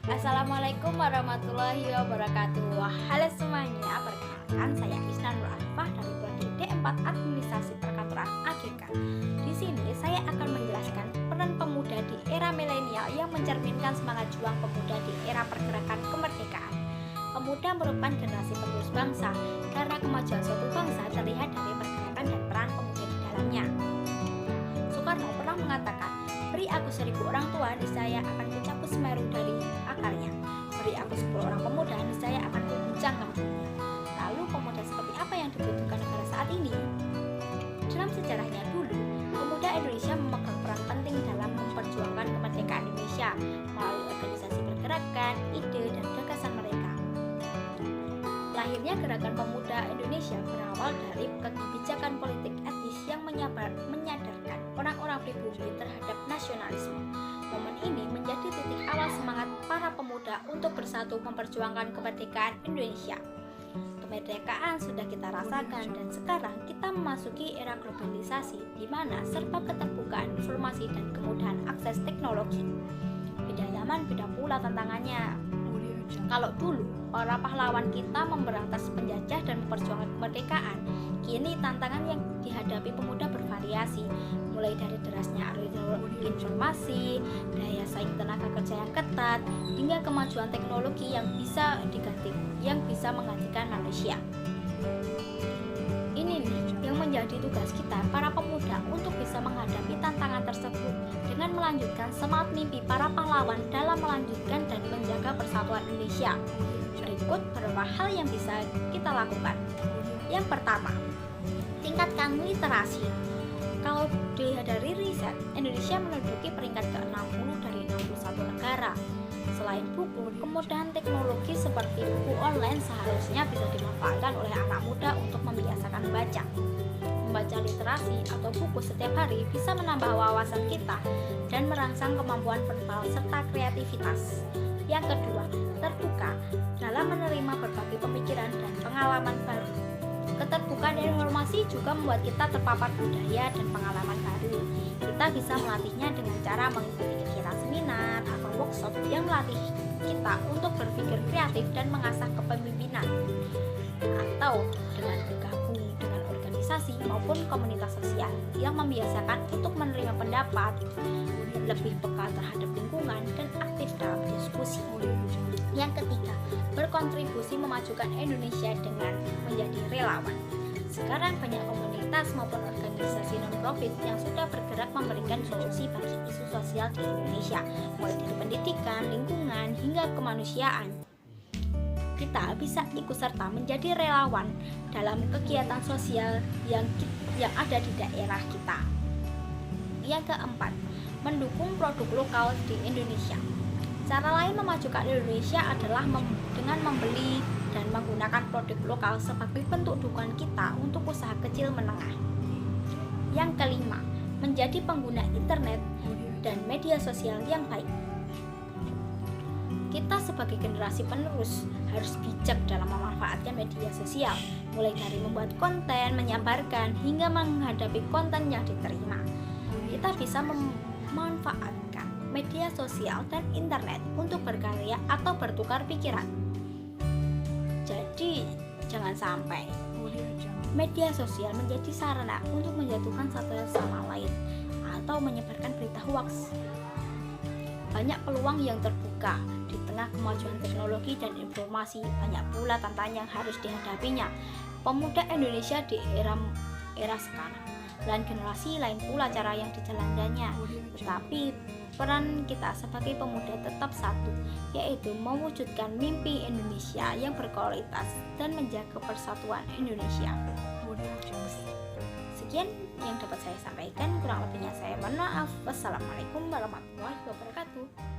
Assalamualaikum warahmatullahi wabarakatuh. Halo semuanya, perkenalkan saya Isna Nur Alifah dari Prodi D4 Administrasi Perkantoran AGK. Di sini saya akan menjelaskan peran pemuda di era milenial yang mencerminkan semangat juang pemuda di era pergerakan kemerdekaan. Pemuda merupakan generasi penerus bangsa karena kemajuan suatu bangsa terlihat dari pergerakan dan peran pemuda di dalamnya. Soekarno pernah mengatakan, "Beri aku 1000 orang tua, niscaya akan kucabut Semeru dari akarnya. Beri aku 10 orang pemuda, niscaya akan kuguncang kembangnya." Lalu pemuda seperti apa yang dibutuhkan negara saat ini? Dalam sejarahnya dulu, pemuda Indonesia memegang peran penting dalam memperjuangkan kemerdekaan Indonesia melalui organisasi pergerakan, ide, dan gagasan mereka. Lahirnya Gerakan Pemuda Indonesia berawal dari kebijakan politik etis yang menyadarkan orang-orang pribumi terhadap nasionalisme. Momen ini menjadi titik awal semangat para pemuda untuk bersatu memperjuangkan kemerdekaan Indonesia. Kemerdekaan sudah kita rasakan dan sekarang kita memasuki era globalisasi di mana serba keterbukaan informasi dan kemudahan akses teknologi. Beda zaman, beda pula tantangannya. Kalau dulu para pahlawan kita memberantas penjajah dan memperjuangkan kemerdekaan, kini tantangan yang dihadapi pemuda bervariasi, mulai dari derasnya arus informasi, daya saing tenaga kerja yang ketat, hingga kemajuan teknologi yang bisa menggantikan manusia. Ini nih yang menjadi tugas kita para pemuda untuk bisa menghadapi tantangan tersebut dengan melanjutkan semangat mimpi para pahlawan dalam melanjutkan dan menjaga persatuan Indonesia. Berikut beberapa hal yang bisa kita lakukan. Yang pertama, tingkatkan literasi. Kalau dilihat dari riset, Indonesia menduduki peringkat ke-60 dari 61 negara. Selain buku, kemudahan teknologi seperti buku online seharusnya bisa dimanfaatkan oleh anak muda untuk membiasakan membaca. Membaca literasi atau buku setiap hari bisa menambah wawasan kita dan merangsang kemampuan verbal serta kreativitas. Yang kedua, terbuka dalam menerima berbagai pemikiran dan pengalaman baru. Keterbukaan informasi juga membuat kita terpapar budaya dan pengalaman baru. Kita bisa melatihnya dengan cara mengikuti kegiatan seminar atau workshop yang melatih kita untuk berpikir kreatif dan mengasah kepemimpinan, atau dengan bergabung dengan organisasi maupun komunitas sosial yang membiasakan untuk menerima pendapat, lebih peka terhadap lingkungan, dan aktif dalam diskusi. Yang ketiga, berkontribusi memajukan Indonesia dengan menjadi relawan. Sekarang banyak komunitas maupun organisasi non-profit yang sudah bergerak memberikan solusi bagi isu sosial di Indonesia, mulai dari pendidikan, lingkungan, hingga kemanusiaan. Kita bisa ikut serta menjadi relawan dalam kegiatan sosial yang ada di daerah kita. Yang keempat, mendukung produk lokal di Indonesia. Cara lain memajukan Indonesia adalah dengan membeli dan menggunakan produk lokal sebagai bentuk dukungan kita untuk usaha kecil menengah. Yang kelima, menjadi pengguna internet dan media sosial yang baik. Kita sebagai generasi penerus harus bijak dalam memanfaatkan media sosial, mulai dari membuat konten, menyabarkan, hingga menghadapi konten yang diterima. Kita bisa memanfaatkan media sosial dan internet untuk berkarya atau bertukar pikiran. Jadi, jangan sampai media sosial menjadi sarana untuk menjatuhkan satu sama lain atau menyebarkan berita hoaks. Banyak peluang yang terbuka di tengah kemajuan teknologi dan informasi, banyak pula tantangan yang harus dihadapinya. Pemuda Indonesia di era sekarang dan generasi lain pula cara yang dijalankannya, tetapi peran kita sebagai pemuda tetap satu, yaitu mewujudkan mimpi Indonesia yang berkualitas dan menjaga persatuan Indonesia. Sekian yang dapat saya sampaikan, kurang lebihnya saya mohon maaf. Wassalamualaikum warahmatullahi wabarakatuh.